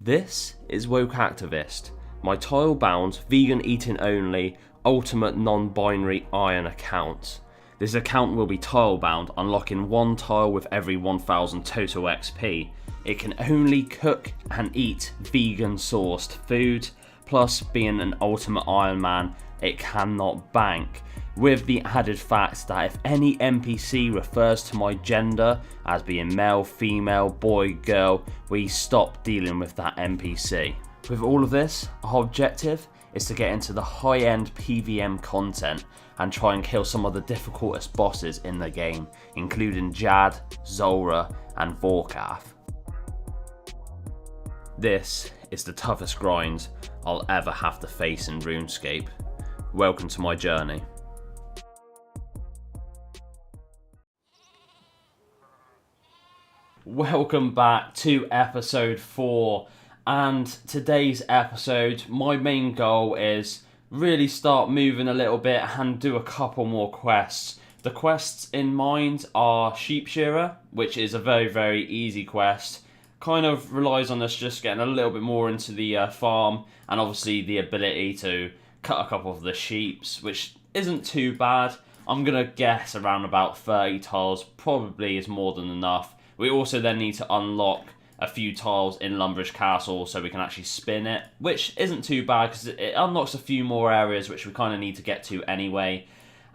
This is WokeActavist, my tile-bound, vegan eating only, ultimate non-binary iron account. This account will be tile-bound, unlocking one tile with every 1000 total XP. It can only cook and eat vegan sourced food, plus being an ultimate Iron Man, it cannot bank. With the added fact that if any NPC refers to my gender as being male, female, boy, girl, we stop dealing with that NPC. With all of this, our objective is to get into the high-end PVM content and try and kill some of the difficultest bosses in the game, including Jad, Zulrah and Vorkath. This is the toughest grind I'll ever have to face in Runescape. Welcome to my journey. Welcome back to episode 4, and today's episode, my main goal is really start moving a little bit and do a couple more quests. The quests in mind are Shearer, which is a very easy quest. Kind of relies on us just getting a little bit more into the farm, and obviously the ability to cut a couple of the sheeps, which isn't too bad. I'm gonna guess around about 30 tiles probably is more than enough. We also then need to unlock a few tiles in Lumbridge Castle so we can actually spin it, which isn't too bad because it unlocks a few more areas which we kind of need to get to anyway.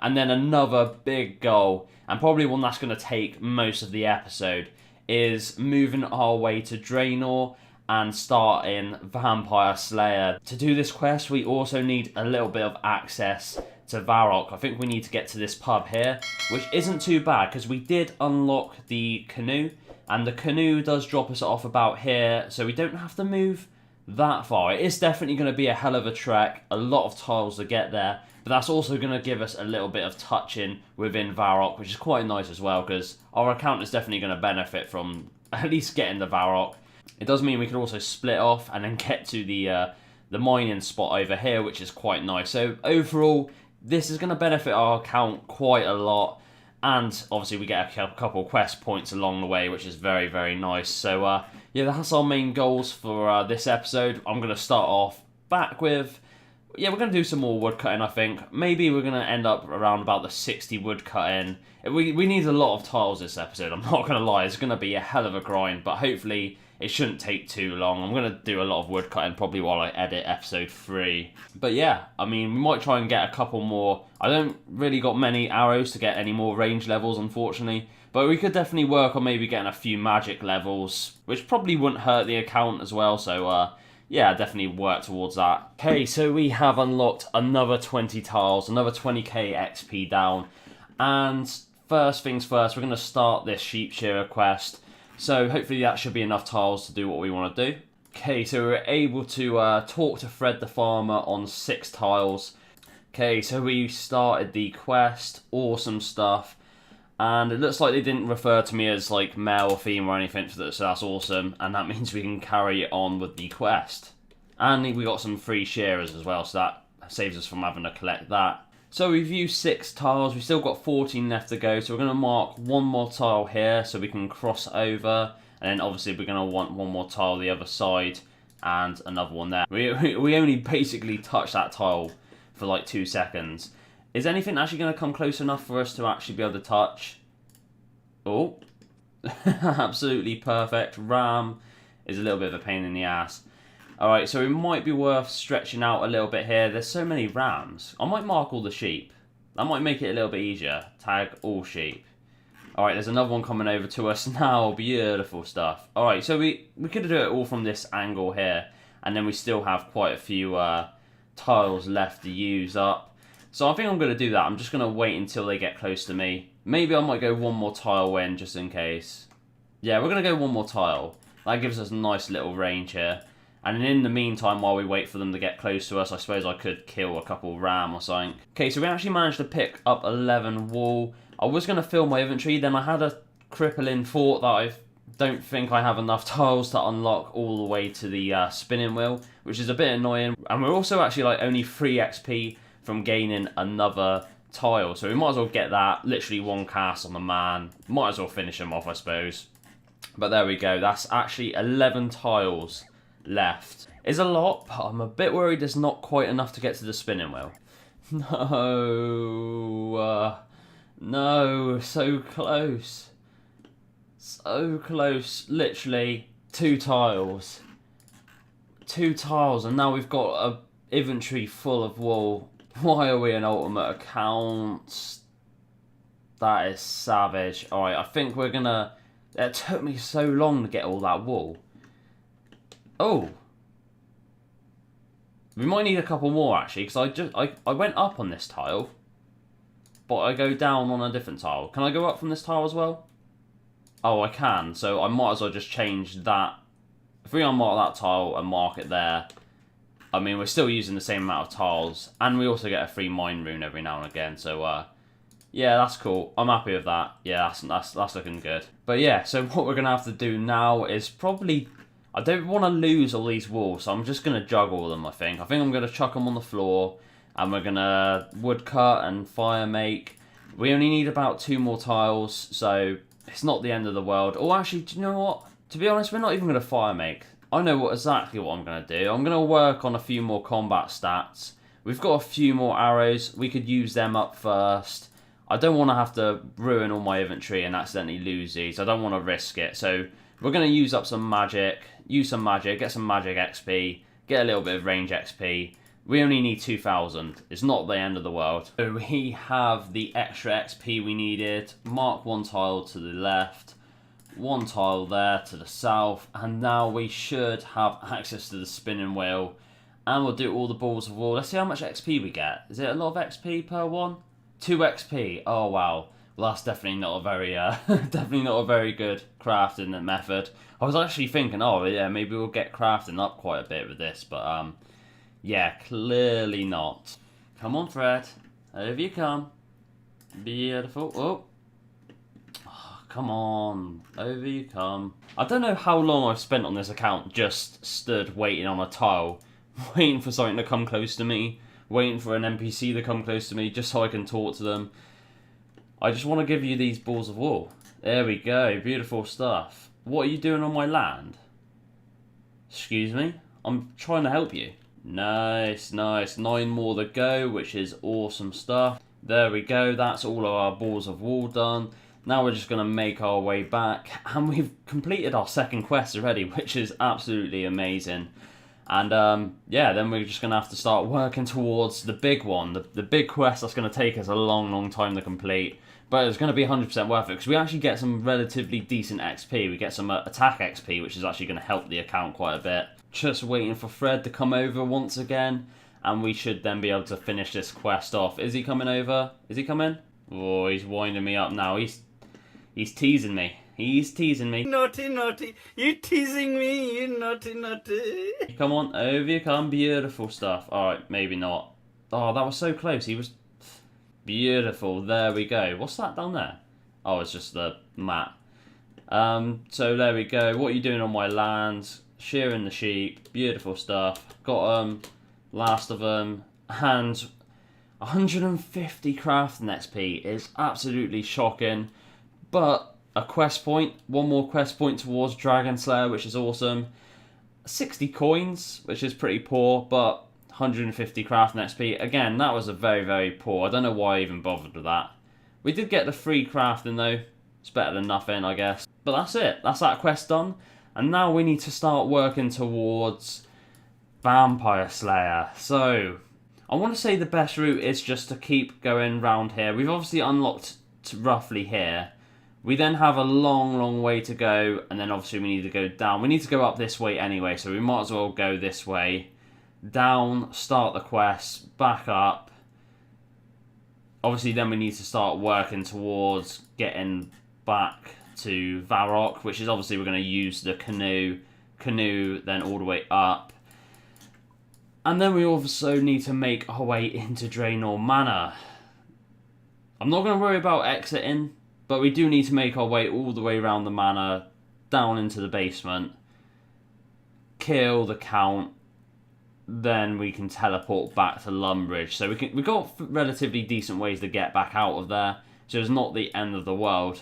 And then another big goal, and probably one that's going to take most of the episode, is moving our way to Draynor and starting Vampyre Slayer. To do this quest, we also need a little bit of access to Varrock. I think we need to get to this pub here, which isn't too bad because we did unlock the canoe, and the canoe does drop us off about here, so we don't have to move that far. It is definitely going to be a hell of a trek, a lot of tiles to get there, but that's also going to give us a little bit of touching within Varrock, which is quite nice as well, because our account is definitely going to benefit from at least getting the Varrock. It does mean we can also split off and then get to the mining spot over here, which is quite nice. So overall, this is going to benefit our account quite a lot, and obviously we get a couple of quest points along the way, which is very nice. So yeah, that's our main goals for this episode. I'm going to start off back with, yeah, we're going to do some more wood cutting, I think. Maybe we're going to end up around about the 60 wood cutting. We need a lot of tiles this episode, I'm not going to lie. It's going to be a hell of a grind, but hopefully it shouldn't take too long. I'm going to do a lot of wood cutting probably while I edit episode 3. But yeah, I mean, we might try and get a couple more. I don't really got many arrows to get any more range levels, unfortunately. But we could definitely work on maybe getting a few magic levels, which probably wouldn't hurt the account as well. So yeah, definitely work towards that. Okay, so we have unlocked another 20 tiles, another 20k XP down. And first things first, we're going to start this Shearer quest. So hopefully that should be enough tiles to do what we want to do. Okay, so we're able to talk to Fred the farmer on 6 tiles. Okay, so we started the quest, awesome stuff. And it looks like they didn't refer to me as like male or female or anything, so that's awesome. And that means we can carry on with the quest. And we got some free Shearers as well, so that saves us from having to collect that. So we've used 6 tiles, we've still got 14 left to go, so we're going to mark one more tile here so we can cross over, and then obviously we're going to want one more tile the other side, and another one there. We only basically touched that tile for like 2 seconds. Is anything actually going to come close enough for us to actually be able to touch? Oh, absolutely perfect. Ram is a little bit of a pain in the ass. Alright, so it might be worth stretching out a little bit here. There's so many rams. I might mark all the sheep. That might make it a little bit easier. Tag all sheep. Alright, there's another one coming over to us now. Beautiful stuff. Alright, so we could do it all from this angle here. And then we still have quite a few tiles left to use up. So I think I'm going to do that. I'm just going to wait until they get close to me. Maybe I might go one more tile in just in case. Yeah, we're going to go one more tile. That gives us a nice little range here. And in the meantime, while we wait for them to get close to us, I suppose I could kill a couple ram or something. Okay, so we actually managed to pick up 11 wool. I was going to fill my inventory, then I had a crippling thought that I don't think I have enough tiles to unlock all the way to the spinning wheel, which is a bit annoying. And we're also actually like only 3 XP from gaining another tile, so we might as well get that. Literally 1 cast on the man. Might as well finish him off, I suppose. But there we go, that's actually 11 tiles left. Is a lot, but I'm a bit worried there's not quite enough to get to the spinning wheel. No, no, so close. So close, literally 2 tiles. 2 tiles, and now we've got a inventory full of wool. Why are we an ultimate account? That is savage. Alright, I think we're gonna... It took me so long to get all that wool. Oh. We might need a couple more, actually, because I went up on this tile, but I go down on a different tile. Can I go up from this tile as well? Oh, I can, so I might as well just change that. If we unmark that tile and mark it there, I mean, we're still using the same amount of tiles, and we also get a free mine rune every now and again, so, yeah, that's cool. I'm happy with that. Yeah, that's looking good. But yeah, so what we're going to have to do now is probably... I don't want to lose all these walls, so I'm just going to juggle them, I think. I think I'm going to chuck them on the floor, and we're going to woodcut and fire make. We only need about 2 more tiles, so it's not the end of the world. Or actually, do you know what? To be honest, we're not even going to fire make. I know exactly what I'm going to do. I'm going to work on a few more combat stats. We've got a few more arrows. We could use them up first. I don't want to have to ruin all my inventory and accidentally lose these. I don't want to risk it. So we're going to use up some magic, get some magic XP, get a little bit of range XP. We only need 2,000. It's not the end of the world. So we have the extra XP we needed. Mark 1 tile to the left, 1 tile there to the south, and now we should have access to the spinning wheel, and we'll do all the balls of wool. Let's see how much XP we get. Is it a lot of XP per one? 2 XP. Oh wow. Well, that's definitely not a very, definitely not a very good crafting method. I was actually thinking, oh yeah, maybe we'll get crafting up quite a bit with this, but yeah, clearly not. Come on, Fred. Over you come. Beautiful. Oh. Oh, come on. Over you come. I don't know how long I've spent on this account just stood waiting on a tile, waiting for something to come close to me, waiting for an NPC to come close to me just so I can talk to them. I just want to give you these balls of wool. There we go. Beautiful stuff. What are you doing on my land? Excuse me? I'm trying to help you. Nice, nice. 9 more to go, which is awesome stuff. There we go. That's all of our balls of wool done. Now we're just going to make our way back. And we've completed our second quest already, which is absolutely amazing. And yeah, then we're just going to have to start working towards the big one. The big quest that's going to take us a long, long time to complete. But it's going to be 100% worth it, because we actually get some relatively decent XP. We get some attack XP, which is actually going to help the account quite a bit. Just waiting for Fred to come over once again, and we should then be able to finish this quest off. Is he coming over? Is he coming? Oh, he's winding me up now. He's teasing me. He's teasing me. Naughty, naughty. You teasing me, you naughty, naughty. Come on, over you come. Beautiful stuff. Alright, maybe not. Oh, that was so close. He was... Beautiful. There we go. What's that down there? Oh, it's just the mat. So there we go. What are you doing on my land? Shearing the sheep. Beautiful stuff. Got last of them. And 150 crafting XP is absolutely shocking. But a quest point. 1 more quest point towards Dragon Slayer, which is awesome. 60 coins, which is pretty poor, but 150 crafting XP. Again, that was a very, very poor. I don't know why I even bothered with that. We did get the free crafting though. It's better than nothing, I guess. But that's it. That's that quest done. And now we need to start working towards Vampyre Slayer. So, I want to say the best route is just to keep going round here. We've obviously unlocked to roughly here. We then have a long, long way to go. And then obviously we need to go down. We need to go up this way anyway. So we might as well go this way. Down, start the quest, back up. Obviously then we need to start working towards getting back to Varrock, which is obviously we're going to use the canoe, then all the way up. And then we also need to make our way into Draynor Manor. I'm not going to worry about exiting, but we do need to make our way all the way around the manor, down into the basement, kill the Count, then we can teleport back to Lumbridge. So we've got relatively decent ways to get back out of there, so it's not the end of the world.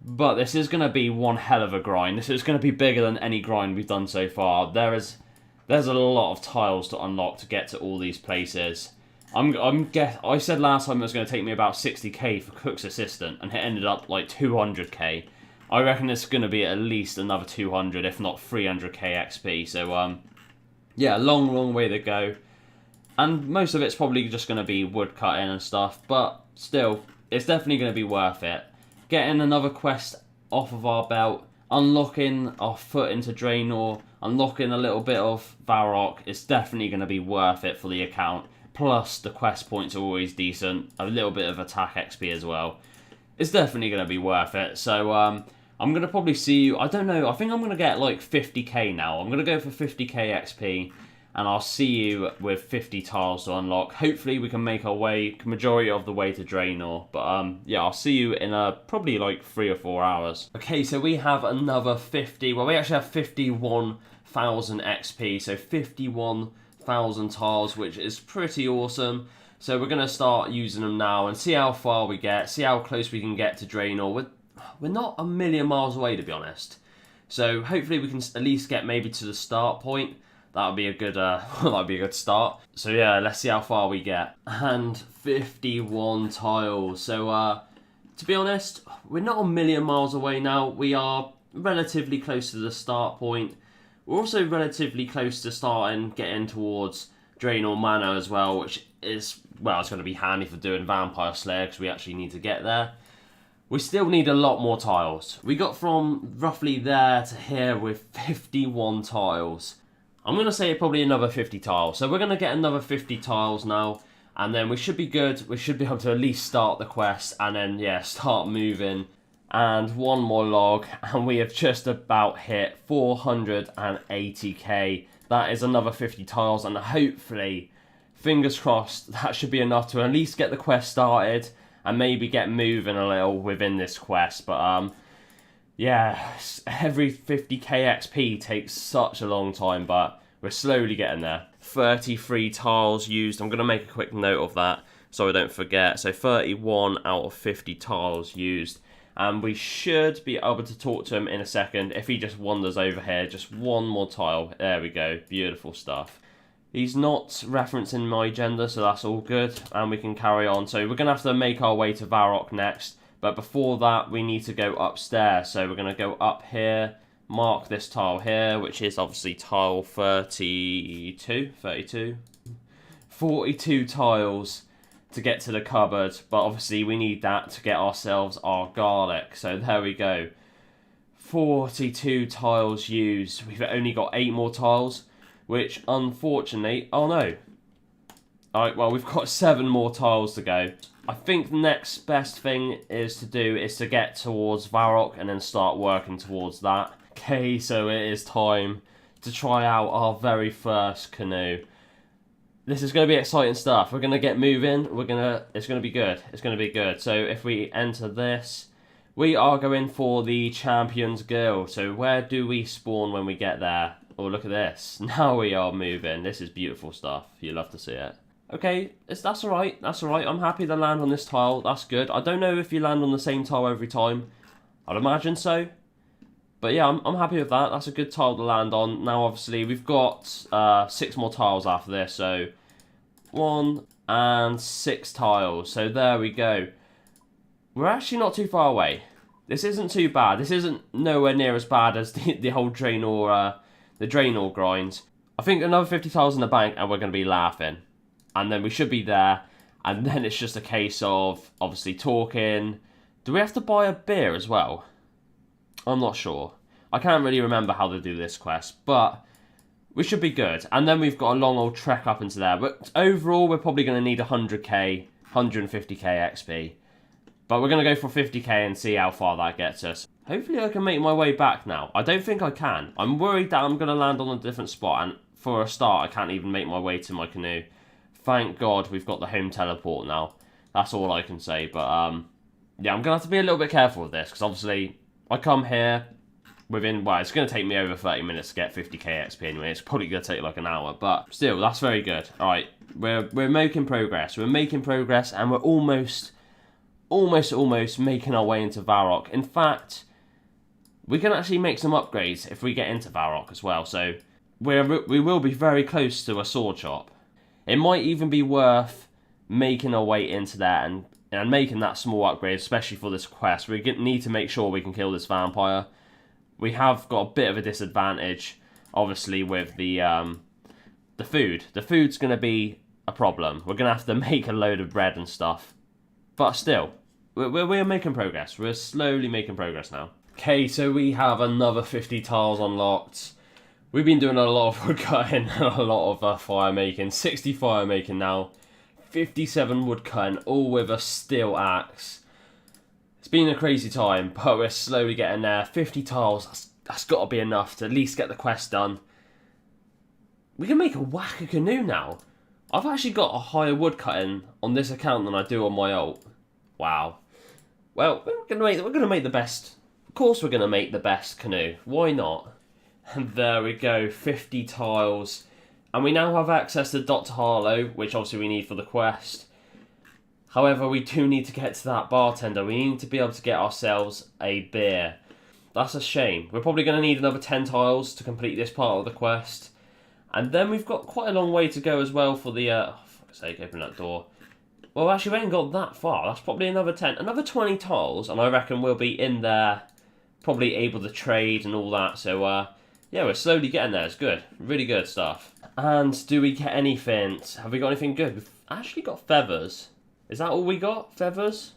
But this is going to be one hell of a grind. This is going to be bigger than any grind we've done so far. There's a lot of tiles to unlock to get to all these places. I said last time it was going to take me about 60k for Cook's Assistant, and it ended up like 200k. I reckon it's going to be at least another 200, if not 300k XP. So, yeah, long way to go. And most of it's probably just going to be wood cutting and stuff, but still, it's definitely going to be worth it. Getting another quest off of our belt, unlocking our foot into Draynor, unlocking a little bit of Varrock, it's definitely going to be worth it for the account. Plus, the quest points are always decent, a little bit of attack XP as well. It's definitely going to be worth it, so I'm going to probably see you, I don't know, I think I'm going to get like 50k now. I'm going to go for 50k XP, and I'll see you with 50 tiles to unlock. Hopefully we can make our way, majority of the way to Draynor, but yeah, I'll see you in probably like 3 or 4 hours. Okay, so we have another 50, well we actually have 51,000 XP, so 51,000 tiles, which is pretty awesome. So we're going to start using them now and see how far we get, see how close we can get to Draynor. We're not a million miles away, to be honest. So hopefully we can at least get maybe to the start point. That'll be a good that'll be a good start. So yeah, let's see how far we get. And 51 tiles. So to be honest, we're not a million miles away now. We are relatively close to the start point. We're also relatively close to getting towards Draynor Manor as well, which is, well, it's going to be handy for doing Vampyre Slayer because we actually need to get there. We still need a lot more tiles. We got from roughly there to here with 51 tiles. I'm going to say probably another 50 tiles. So we're going to get another 50 tiles now. And then we should be good. We should be able to at least start the quest. And then, yeah, start moving. And one more log. And we have just about hit 480k. That is another 50 tiles. And hopefully, fingers crossed, that should be enough to at least get the quest started. And maybe get moving a little within this quest. But, yeah, every 50k XP takes such a long time, but we're slowly getting there. 33 tiles used. I'm going to make a quick note of that so I don't forget. So 31 out of 50 tiles used. And we should be able to talk to him in a second if he just wanders over here. Just one more tile. There we go. Beautiful stuff. He's not referencing my gender, so that's all good. And we can carry on. So we're going to have to make our way to Varrock next. But before that, we need to go upstairs. So we're going to go up here, mark this tile here, which is obviously tile 32. 42 tiles to get to the cupboard. But obviously, we need that to get ourselves our garlic. So there we go. 42 tiles used. We've only got 8 more tiles, which unfortunately... Oh, no. Alright, well, we've got 7 more tiles to go. I think the next best thing is to get towards Varrock and then start working towards that. Okay, so it is time to try out our very first canoe. This is going to be exciting stuff. We're going to get moving. It's going to be good. It's going to be good. So if we enter this, we are going for the Champions Guild. So where do we spawn when we get there? Oh, look at this. Now we are moving. This is beautiful stuff. You love to see it. Okay, that's alright, that's alright. I'm happy to land on this tile, that's good. I don't know if you land on the same tile every time. I'd imagine so. But yeah, I'm happy with that. That's a good tile to land on. Now, obviously, we've got 6 more tiles after this. So, 1 and 6 tiles. So there we go. We're actually not too far away. This isn't too bad. This isn't nowhere near as bad as the whole Draynor, the Draynor grind. I think another 50 tiles in the bank and we're going to be laughing. And then we should be there. And then it's just a case of, obviously, talking. Do we have to buy a beer as well? I'm not sure. I can't really remember how to do this quest. But we should be good. And then we've got a long old trek up into there. But overall, we're probably going to need 100k, 150k XP. But we're going to go for 50k and see how far that gets us. Hopefully I can make my way back now. I don't think I can. I'm worried that I'm going to land on a different spot. And for a start, I can't even make my way to my canoe. Thank God we've got the home teleport now. That's all I can say. But yeah, I'm going to have to be a little bit careful with this. Because obviously, I come here within... Well, it's going to take me over 30 minutes to get 50k XP anyway. It's probably going to take like an hour. But still, that's very good. Alright, we're making progress. We're making progress and we're almost almost making our way into Varrock. In fact, we can actually make some upgrades if we get into Varrock as well. So we will be very close to a sword shop. It might even be worth making our way into there and making that small upgrade, especially for this quest. We need to make sure we can kill this vampire. We have got a bit of a disadvantage, obviously, with the food. The food's going to be a problem. We're going to have to make a load of bread and stuff. But still, we're making progress. We're slowly making progress now. Okay, so we have another 50 tiles unlocked. We've been doing a lot of wood cutting and a lot of fire making. 60 fire making now. 57 wood cutting, all with a steel axe. It's been a crazy time, but we're slowly getting there. 50 tiles, that's got to be enough to at least get the quest done. We can make a whacker canoe now. I've actually got a higher wood cutting on this account than I do on my alt. Wow. Well, we're gonna make the best. Of course, we're gonna make the best canoe. Why not? And there we go, 50 tiles. And we now have access to Dr. Harlow, which obviously we need for the quest. However, we do need to get to that bartender. We need to be able to get ourselves a beer. That's a shame. We're probably going to need another 10 tiles to complete this part of the quest. And then we've got quite a long way to go as well for the... oh, for fuck's sake, open that door. Well, actually, we ain't got that far. That's probably another 10. Another 20 tiles, and I reckon we'll be in there, probably able to trade and all that. So, yeah, we're slowly getting there. It's good. Really good stuff. And do we get anything? Have we got anything good? We've actually got feathers. Is that all we got? Feathers?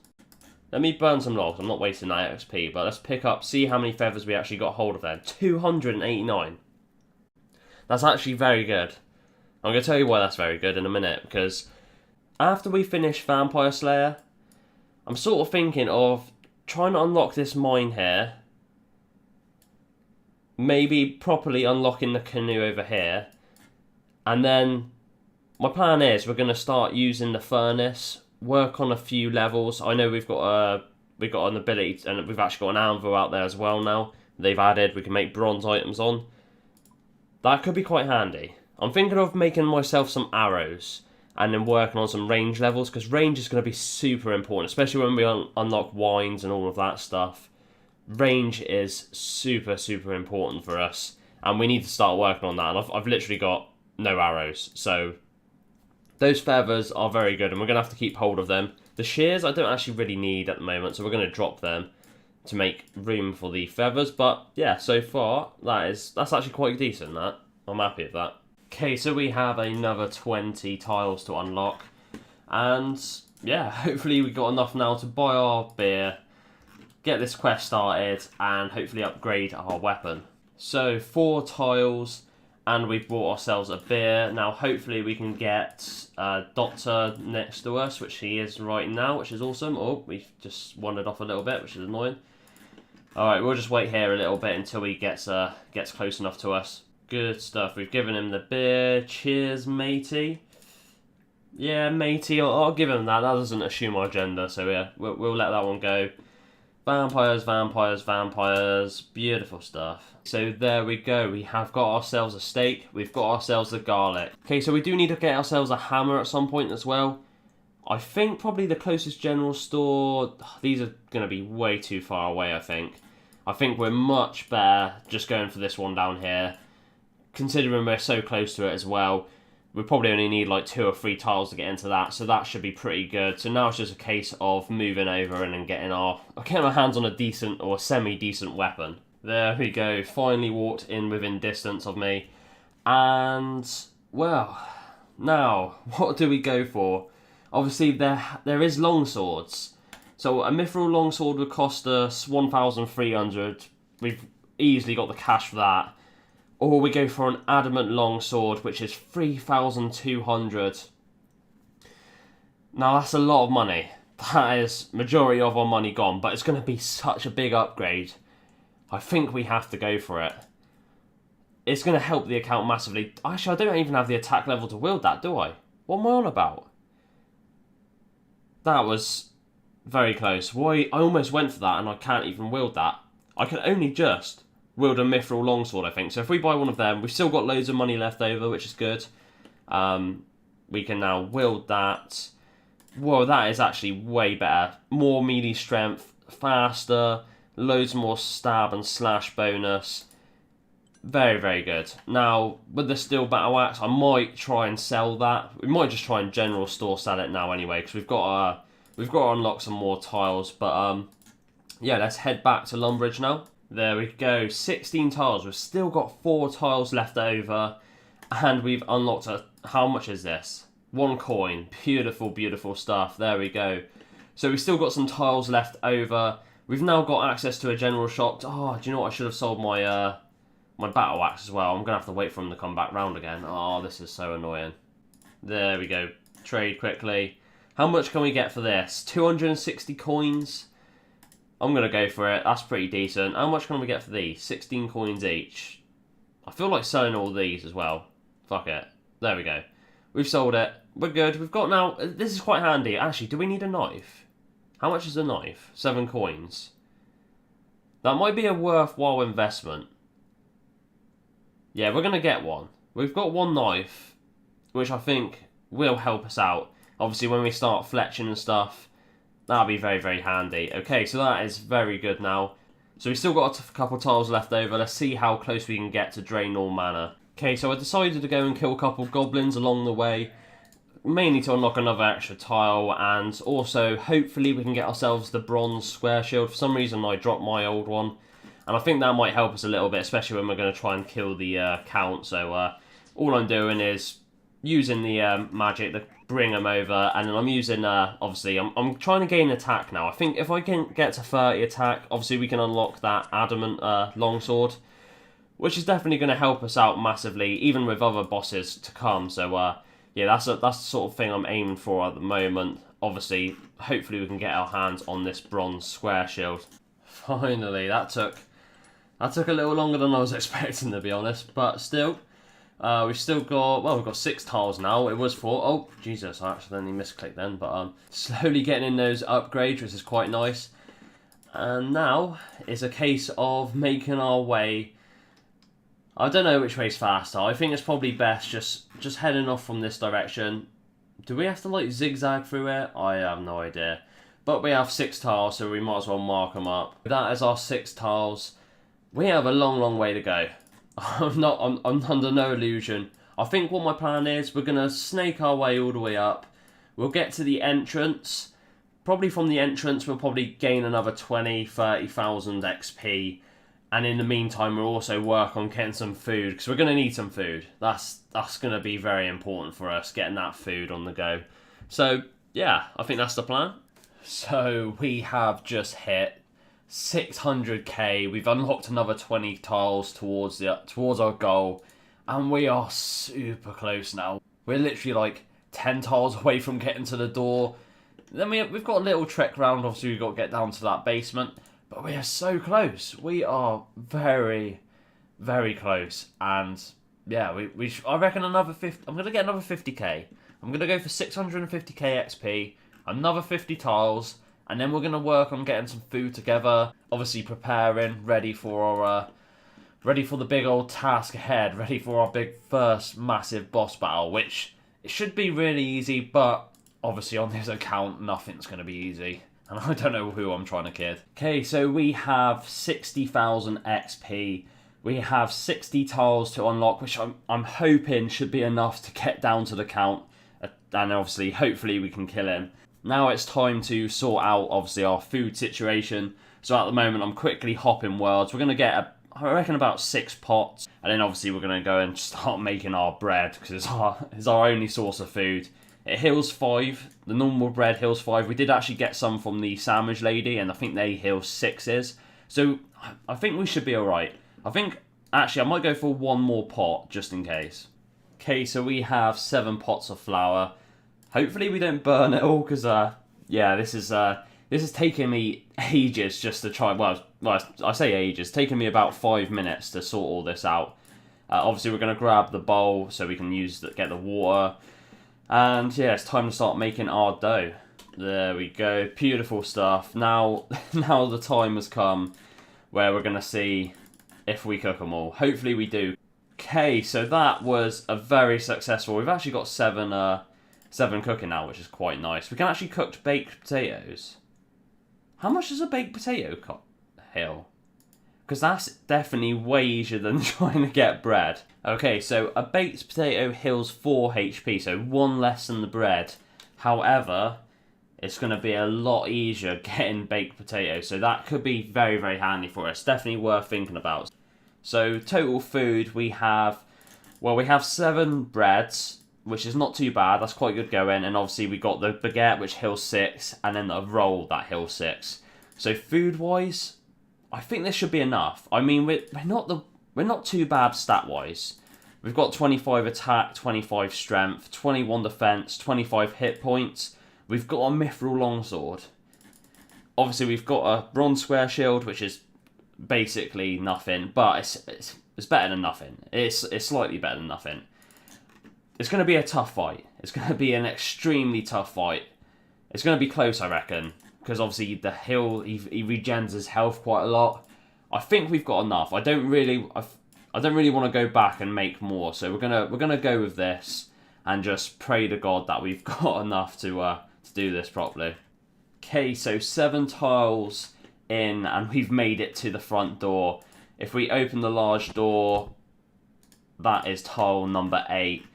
Let me burn some logs. I'm not wasting that XP, but let's pick up, see how many feathers we actually got hold of there. 289. That's actually very good. I'm going to tell you why that's very good in a minute, because after we finish Vampire Slayer, I'm sort of thinking of trying to unlock this mine here. Maybe properly unlocking the canoe over here. And then my plan is we're going to start using the furnace, work on a few levels. I know we've got an ability, and we've actually got an anvil out there as well now. They've added, we can make bronze items on. That could be quite handy. I'm thinking of making myself some arrows and then working on some range levels, because range is going to be super important, especially when we unlock wines and all of that stuff. Range is super, super important for us, and we need to start working on that. And I've literally got no arrows, so those feathers are very good, and we're going to have to keep hold of them. The shears I don't actually really need at the moment, so we're going to drop them to make room for the feathers. But yeah, so far that's actually quite decent. That I'm happy with that. Okay, so we have another 20 tiles to unlock, and yeah, hopefully we got enough now to buy our beer, get this quest started, and hopefully upgrade our weapon. So 4 tiles. And we've bought ourselves a beer. Now, hopefully we can get Doctor next to us, which he is right now, which is awesome. Oh, we've just wandered off a little bit, which is annoying. Alright, we'll just wait here a little bit until he gets close enough to us. Good stuff. We've given him the beer. Cheers, matey. Yeah, matey. I'll give him that. That doesn't assume our gender, so yeah, we'll let that one go. Vampires, vampires, vampires. Beautiful stuff. So there we go. We have got ourselves a steak. We've got ourselves the garlic. Okay, so we do need to get ourselves a hammer at some point as well. I think probably the closest general store... These are going to be way too far away, I think. I think we're much better just going for this one down here. Considering we're so close to it as well. We probably only need like 2 or 3 tiles to get into that, so that should be pretty good. So now it's just a case of moving over and then getting our hands on a decent or semi-decent weapon. There we go, finally walked in within distance of me. And, well, now, what do we go for? Obviously, there is longswords. So a mithril longsword would cost us 1,300. We've easily got the cash for that. Or we go for an adamant longsword, which is 3,200. Now, that's a lot of money. That is majority of our money gone, but it's going to be such a big upgrade. I think we have to go for it. It's going to help the account massively. Actually, I don't even have the attack level to wield that, do I? What am I on about? That was very close. Why? I almost went for that and I can't even wield that. I can only just wield a mithril longsword, I think. So if we buy one of them, we've still got loads of money left over, which is good. We can now wield that. Whoa, that is actually way better. More melee strength, faster, loads more stab and slash bonus. Very, very good. Now, with the steel battle axe, I might try and sell that. We might just try and general store sell it now anyway, because we've got to unlock some more tiles. But yeah, let's head back to Lumbridge now. There we go, 16 tiles. We've still got 4 tiles left over, and we've unlocked how much is this? 1 coin. Beautiful, beautiful stuff. There we go. So we've still got some tiles left over. We've now got access to a general shop. Oh, do you know what? I should have sold my my battle axe as well. I'm going to have to wait for him to come back round again. Oh, this is so annoying. There we go. Trade quickly. How much can we get for this? 260 coins. I'm going to go for it. That's pretty decent. How much can we get for these? 16 coins each. I feel like selling all these as well. Fuck it. There we go. We've sold it. We're good. We've got now... This is quite handy. Actually, do we need a knife? How much is a knife? 7 coins. That might be a worthwhile investment. Yeah, we're going to get one. We've got 1 knife, which I think will help us out. Obviously, when we start fletching and stuff, that'll be very, very handy. Okay, so that is very good now. So we've still got a couple tiles left over. Let's see how close we can get to Draynor Manor. Okay, so I decided to go and kill a couple goblins along the way, mainly to unlock another extra tile, and also hopefully we can get ourselves the bronze square shield. For some reason I dropped my old one, and I think that might help us a little bit, especially when we're going to try and kill the count. So all I'm doing is using the magic to bring them over, and then I'm using, obviously, I'm trying to gain attack now. I think if I can get to 30 attack, obviously we can unlock that adamant longsword, which is definitely going to help us out massively, even with other bosses to come. So yeah, that's the sort of thing I'm aiming for at the moment. Obviously, hopefully we can get our hands on this bronze square shield. Finally, that took a little longer than I was expecting, to be honest, but still. We've still got, well, we've got 6 tiles now. It was 4. Oh, Jesus, I accidentally misclicked then. But slowly getting in those upgrades, which is quite nice. And now it's a case of making our way. I don't know which way's faster. I think it's probably best just heading off from this direction. Do we have to, like, zigzag through it? I have no idea. But we have 6 tiles, so we might as well mark them up. That is our 6 tiles. We have a long, long way to go. I'm under no illusion. I think what my plan is, we're going to snake our way all the way up. We'll get to the entrance. Probably from the entrance, we'll probably gain another 20, 30,000 XP. And in the meantime, we'll also work on getting some food, because we're going to need some food. That's going to be very important for us, getting that food on the go. So, yeah, I think that's the plan. So, we have just hit 600k. We've unlocked another 20 tiles towards our goal, and we are super close now. We're literally like 10 tiles away from getting to the door. Then we've got a little trek round. Obviously, we've got to get down to that basement, but we are so close. We are very, very close, and yeah, I reckon another 50. I'm gonna get another 50k. I'm gonna go for 650k XP, another 50 tiles. And then we're going to work on getting some food together. Obviously preparing, ready for the big old task ahead. Ready for our big first massive boss battle, which it should be really easy. But obviously on this account, nothing's going to be easy. And I don't know who I'm trying to kid. Okay, so we have 60,000 XP. We have 60 tiles to unlock, which I'm hoping should be enough to get down to the count. And obviously, hopefully we can kill him. Now it's time to sort out, obviously, our food situation. So at the moment, I'm quickly hopping worlds. We're going to get, I reckon, about 6 pots. And then, obviously, we're going to go and start making our bread, because it's our only source of food. It heals 5. The normal bread heals 5. We did actually get some from the sandwich lady, and I think they heal 6s. So I think we should be alright. I think, actually, I might go for 1 more pot, just in case. Okay, so we have 7 pots of flour. Hopefully we don't burn it all, because, yeah, this is taking me ages just to try, well, I say ages, it's taking me about 5 minutes to sort all this out. Obviously we're going to grab the bowl so we can get the water, and yeah, it's time to start making our dough. There we go, beautiful stuff. Now the time has come where we're going to see if we cook them all. Hopefully we do. Okay, so that was a very successful, we've actually got 7 7 cooking now, which is quite nice. We can actually cook baked potatoes. How much does a baked potato heal? Because that's definitely way easier than trying to get bread. Okay, so a baked potato heals 4 HP, so 1 less than the bread. However, it's going to be a lot easier getting baked potatoes, so that could be very, very handy for us. Definitely worth thinking about. So total food, we have 7 breads, which is not too bad. That's quite good going. And obviously we got the baguette, which heals 6, and then the roll that heals 6. So food-wise, I think this should be enough. I mean, we're not too bad stat-wise. We've got 25 attack, 25 strength, 21 defense, 25 hit points. We've got a mithril longsword. Obviously, we've got a bronze square shield, which is basically nothing, but it's better than nothing. It's slightly better than nothing. It's going to be a tough fight. It's going to be an extremely tough fight. It's going to be close, I reckon, because obviously the heal, he regens his health quite a lot. I think we've got enough. I don't really want to go back and make more, so we're gonna go with this and just pray to God that we've got enough to do this properly. Okay, so 7 tiles in, and we've made it to the front door. If we open the large door, that is tile number 8.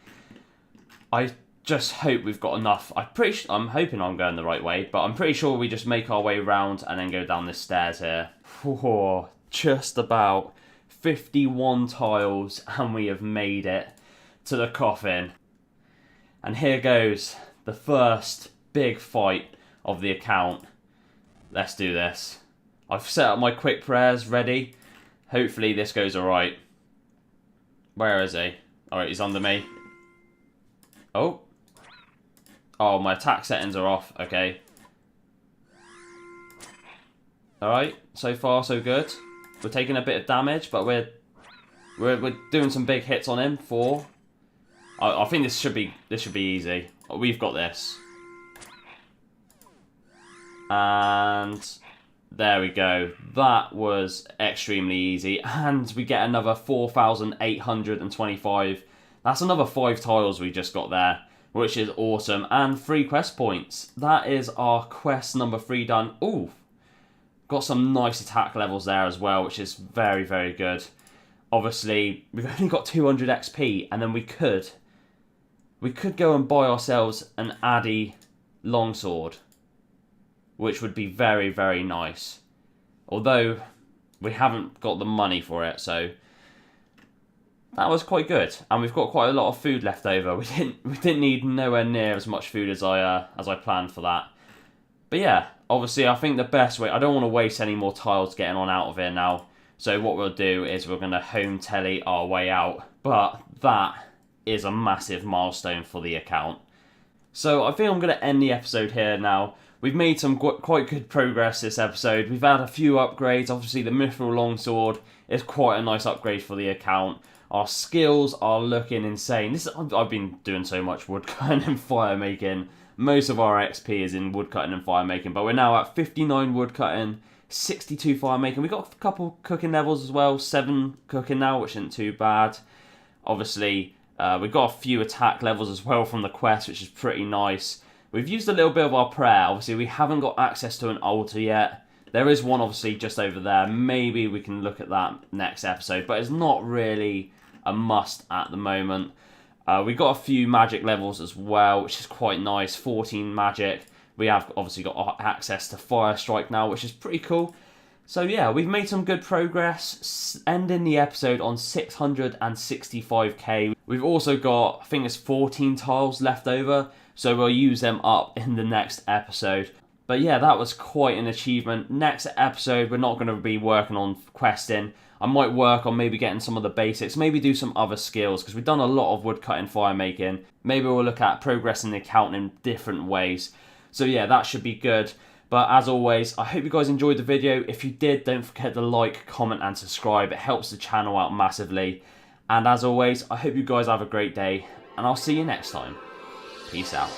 I just hope we've got enough. I'm hoping I'm going the right way, but I'm pretty sure we just make our way around and then go down this stairs here. Whoa, just about 51 tiles, and we have made it to the coffin. And here goes the first big fight of the account. Let's do this. I've set up my quick prayers ready. Hopefully this goes alright. Where is he? Alright, he's under me. Oh, my attack settings are off. Okay. Alright, so far so good. We're taking a bit of damage, but we're doing some big hits on him. 4. I think this should be easy. We've got this. And there we go. That was extremely easy. And we get another 4,825. That's another 5 tiles we just got there, which is awesome. And 3 quest points. That is our quest number 3 done. Ooh. Got some nice attack levels there as well, which is very, very good. Obviously, we've only got 200 XP, and then we could go and buy ourselves an Addy longsword, which would be very, very nice. Although, we haven't got the money for it, so that was quite good. And we've got quite a lot of food left over. We didn't need nowhere near as much food as I planned for that. But yeah, obviously I think the best way, I don't want to waste any more tiles getting on out of here now. So what we'll do is we're going to home telly our way out. But that is a massive milestone for the account. So I think I'm going to end the episode here now. We've made some quite good progress this episode. We've had a few upgrades. Obviously the mithril longsword is quite a nice upgrade for the account. Our skills are looking insane. I've been doing so much woodcutting and fire making. Most of our XP is in woodcutting and fire making, but we're now at 59 woodcutting, 62 fire making. We've got a couple cooking levels as well, 7 cooking now, which isn't too bad. Obviously, we've got a few attack levels as well from the quest, which is pretty nice. We've used a little bit of our prayer. Obviously, we haven't got access to an altar yet. There is one, obviously, just over there. Maybe we can look at that next episode, but it's not really a must at the moment. We got a few magic levels as well, which is quite nice. 14 magic. We have obviously got access to Fire Strike now, which is pretty cool. So yeah, we've made some good progress, ending the episode on 665k. We've also got, I think it's 14 tiles left over, so we'll use them up in the next episode. But yeah, that was quite an achievement. Next episode, we're not going to be working on questing. I might work on maybe getting some of the basics, maybe do some other skills, because we've done a lot of woodcutting, fire making. Maybe we'll look at progressing the account in different ways. So yeah, that should be good. But as always, I hope you guys enjoyed the video. If you did, don't forget to like, comment and subscribe. It helps the channel out massively. And as always, I hope you guys have a great day, and I'll see you next time. Peace out.